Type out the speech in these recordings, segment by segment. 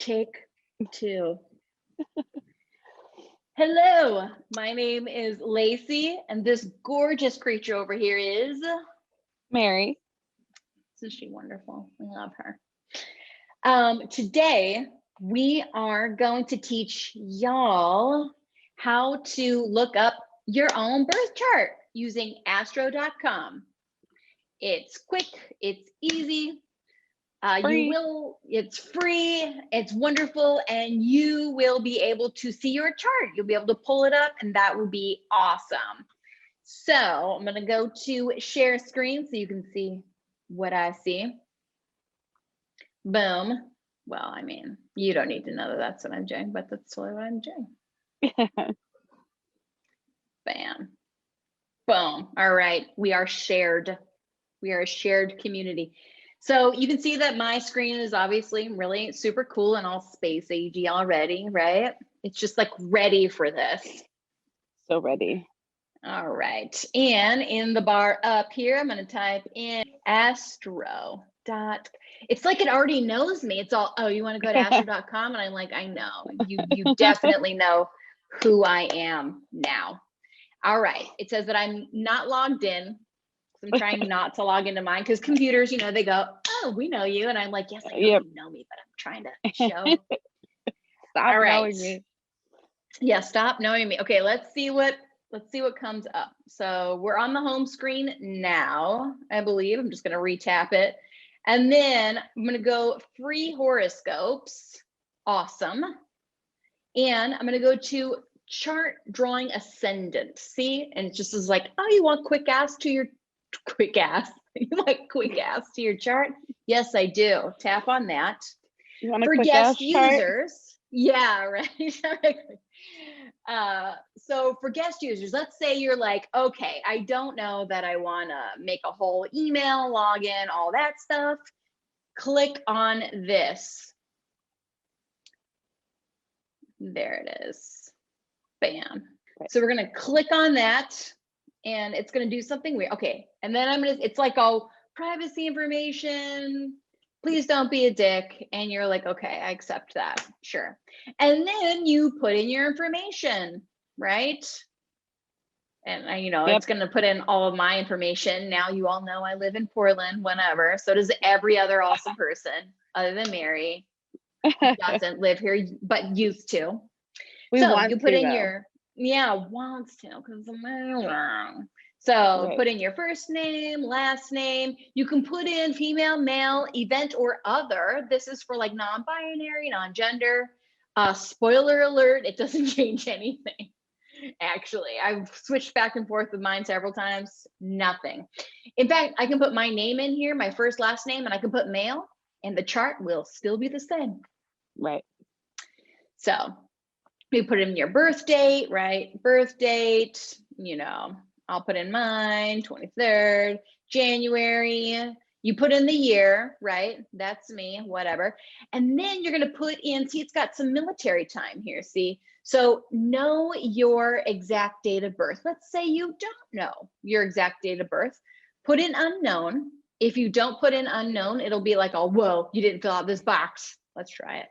Take two. Hello, my name is Lacey, and this gorgeous creature over here is Mary. Isn't she wonderful? I love her. Today, we are going to teach y'all how to look up your own birth chart using astro.com. It's quick, it's easy. It's free, it's wonderful, and you will be able to see your chart. You'll be able to pull it up, and that would be awesome. So I'm gonna go to share screen so you can see what I see. Boom. Well, I mean, you don't need to know that that's what I'm doing, but that's totally what I'm doing. Bam. Boom. All right, we are shared. We are a shared community. So you can see that my screen is obviously really super cool and all space agey already, right? It's just like ready for this. So ready. All right. And in the bar up here, I'm going to type in astro. It's like it already knows me. It's all, oh, you want to go to astro.com? And I'm like, I know. You definitely know who I am now. All right. It says that I'm not logged in. I'm trying not to log into mine because computers, you know, they go, oh, we know you. And I'm like, yes, I know you know me, but I'm trying to show. Stop knowing me. Yeah, stop knowing me. Okay, let's see what comes up. So we're on the home screen now, I believe. I'm just going to retap it. And then I'm going to go free horoscopes. Awesome. And I'm going to go to chart drawing ascendant. See? And it just is like, oh, you want quick ass to your chart? Yes, I do. Tap on that. You want a for quick guest chart? users, yeah, right. So for guest users, let's say you're like, okay, I don't know that I want to make a whole email, login, all that stuff. Click on this. There it is. Bam. So we're going to click on that and it's going to do something weird. Okay. And then it's like, oh, privacy information, please don't be a dick. And you're like, okay, I accept that. Sure. And then you put in your information, right? And it's going to put in all of my information. Now you all know I live in Portland, whenever. So does every other awesome person other than Mary who doesn't live here, but used to. So you put in your, wants to, because I'm wrong. So put in your first name, last name. You can put in female, male, event, or other. This is for like non-binary, non-gender. Spoiler alert, it doesn't change anything. Actually, I've switched back and forth with mine several times. Nothing. In fact, I can put my name in here, my first, last name, and I can put male, and the chart will still be the same. Right. So you put in your birth date, right? Birth date, I'll put in mine, 23rd, January. You put in the year, right? That's me, whatever. And then you're going to put in, see, it's got some military time here, see? So know your exact date of birth. Let's say you don't know your exact date of birth. Put in unknown. If you don't put in unknown, it'll be like, oh, whoa, you didn't fill out this box. Let's try it.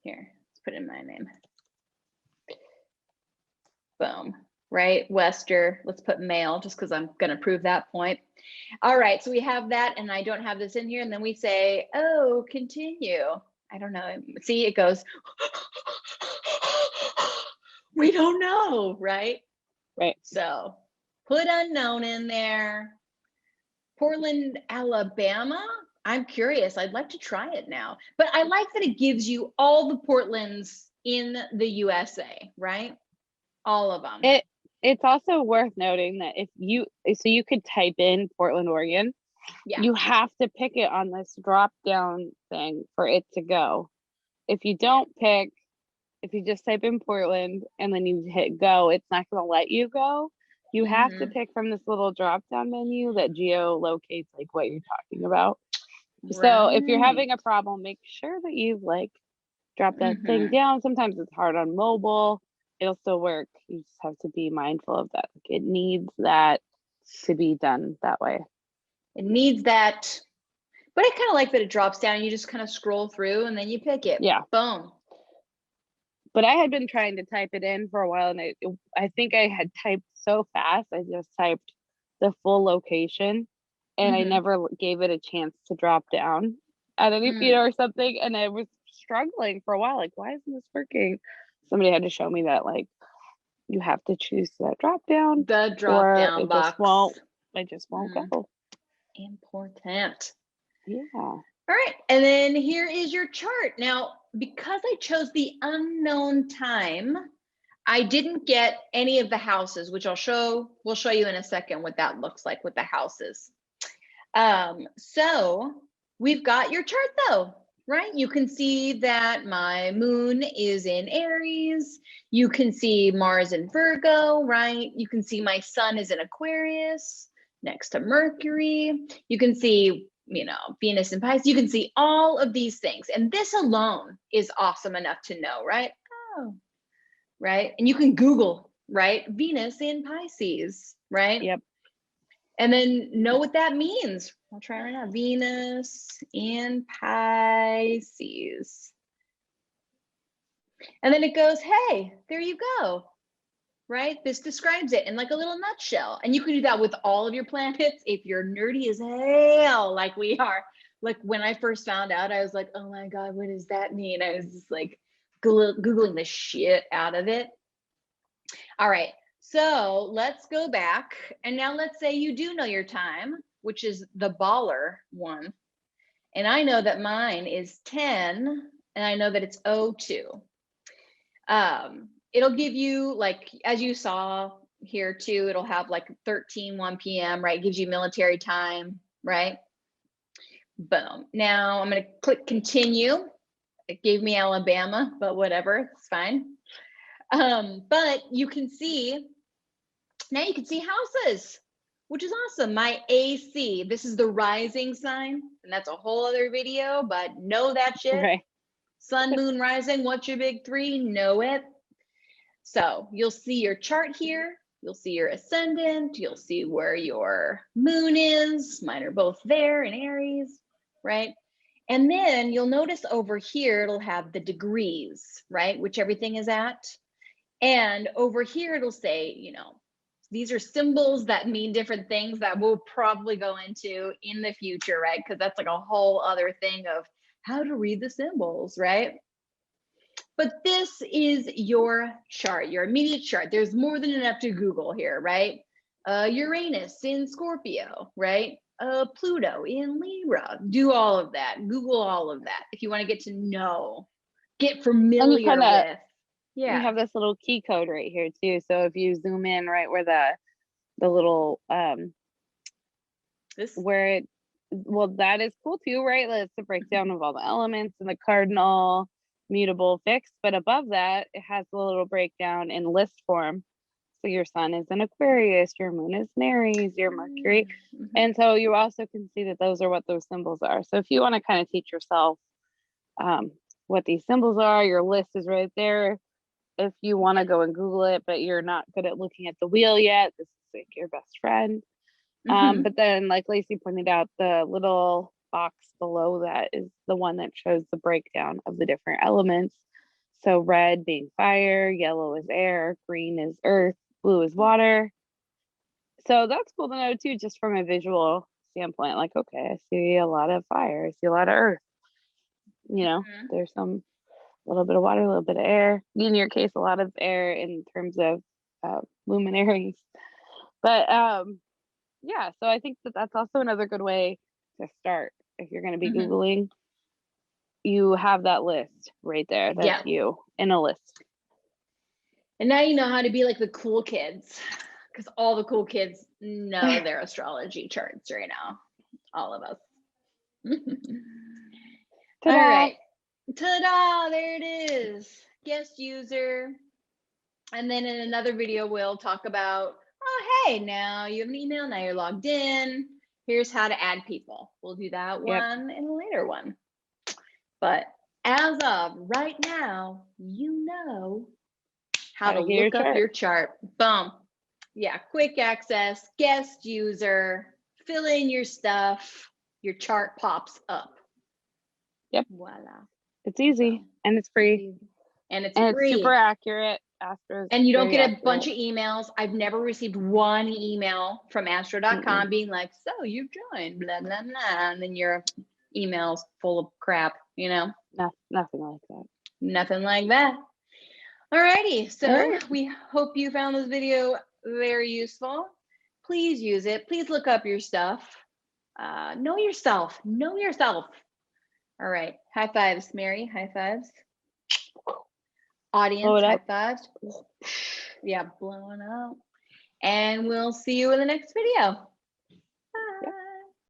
Here, let's put in my name. Boom. Right, Wester, let's put male just because I'm going to prove that point. All right, so we have that and I don't have this in here. And then we say, oh, continue. I don't know. See, it goes, we don't know, right? Right. So put unknown in there. Portland, Alabama. I'm curious. I'd like to try it now. But I like that it gives you all the Portlands in the USA, right? All of them. It's also worth noting that you could type in Portland, Oregon. Yeah. You have to pick it on this drop down thing for it to go. If you don't pick, if you just type in Portland and then you hit go, it's not going to let you go. You have to pick from this little drop down menu that geolocates like what you're talking about. Right. So if you're having a problem, make sure that you drop that thing down. Sometimes it's hard on mobile. It'll still work. You just have to be mindful of that. It needs that to be done that way. It needs that But I kind of like that it drops down and you just kind of scroll through and then you pick it. Yeah. Boom. But I had been trying to type it in for a while, and I think I had typed so fast. I just typed the full location, and I never gave it a chance to drop down at any feet or something. And I was struggling for a while, like, why isn't this working? Somebody had to show me that, like, you have to choose that drop down. The drop down box. It just won't go. Important. Yeah. All right. And then here is your chart. Now, because I chose the unknown time, I didn't get any of the houses, which we'll show you in a second what that looks like with the houses. So we've got your chart though, right? You can see that my moon is in Aries. You can see Mars in Virgo, right? You can see my sun is in Aquarius next to Mercury. You can see, you know, Venus in Pisces. You can see all of these things. And this alone is awesome enough to know, right? Oh, right. And you can Google, right? Venus in Pisces, right? Yep. And then know what that means. I'll try right now. Venus in Pisces. And then it goes, hey, there you go. Right? This describes it in like a little nutshell. And you can do that with all of your planets if you're nerdy as hell, like we are. Like when I first found out, I was like, oh my God, what does that mean? I was just like Googling the shit out of it. All right. So let's go back. And now let's say you do know your time, which is the baller one. And I know that mine is 10, and I know that it's 02. It'll give you, like, as you saw here too, it'll have like 1 p.m., right? Gives you military time, right? Boom. Now I'm going to click continue. It gave me Alabama, but whatever, it's fine. But you can see, now you can see houses, which is awesome. My AC, this is the rising sign, and that's a whole other video, but know that shit. Right. Sun, moon, rising, what's your big three? Know it. So you'll see your chart here. You'll see your ascendant. You'll see where your moon is. Mine are both there in Aries, right? And then you'll notice over here, it'll have the degrees, right? Which everything is at. And over here, it'll say, you know, these are symbols that mean different things that we'll probably go into in the future, right? Because that's like a whole other thing of how to read the symbols, right? But this is your chart, your immediate chart. There's more than enough to Google here, right? Uranus in Scorpio, right? Pluto in Libra. Do all of that. Google all of that if you want to get to know, get familiar with. Yeah. You have this little key code right here too. So if you zoom in right where the little well, that is cool too, right? That's the breakdown of all the elements and the cardinal, mutable, fixed. But above that, it has a little breakdown in list form. So your sun is in Aquarius, your moon is in Aries, your Mercury. And so you also can see that those are what those symbols are. So if you want to kind of teach yourself what these symbols are, your list is right there. If you want to go and Google it, but you're not good at looking at the wheel yet, this is like your best friend. But then, like Lacey pointed out, the little box below that is the one that shows the breakdown of the different elements. So red being fire, yellow is air, green is earth, blue is water. So that's cool to know too, just from a visual standpoint. Like, okay, I see a lot of fire, I see a lot of earth. You know, there's some little bit of water, a little bit of air. In your case, a lot of air in terms of luminaries. But yeah, so I think that that's also another good way to start. If you're going to be Googling, you have that list right there. That's you in a list. And now you know how to be like the cool kids, because all the cool kids know their astrology charts right now. All of us. All right. Ta-da, there it is. Guest user. And then in another video, we'll talk about, oh, hey, now you have an email, now you're logged in. Here's how to add people. We'll do that one in a later one. But as of right now, you know how to look up your chart. Boom. Yeah, quick access, guest user, fill in your stuff. your chart pops up. Yep. Voila. It's easy and it's free. And it's and free. It's super accurate. Astro and you don't get a bunch of emails. I've never received one email from astro.com being like, so you've joined, blah, blah, blah. And then your email's full of crap, you know? Nothing like that. Nothing like that. Alrighty. So we hope you found this video very useful. Please use it. Please look up your stuff. Know yourself. Know yourself. All right. High fives, Mary. High fives. Audience, high fives. Yeah, blowing up. And we'll see you in the next video.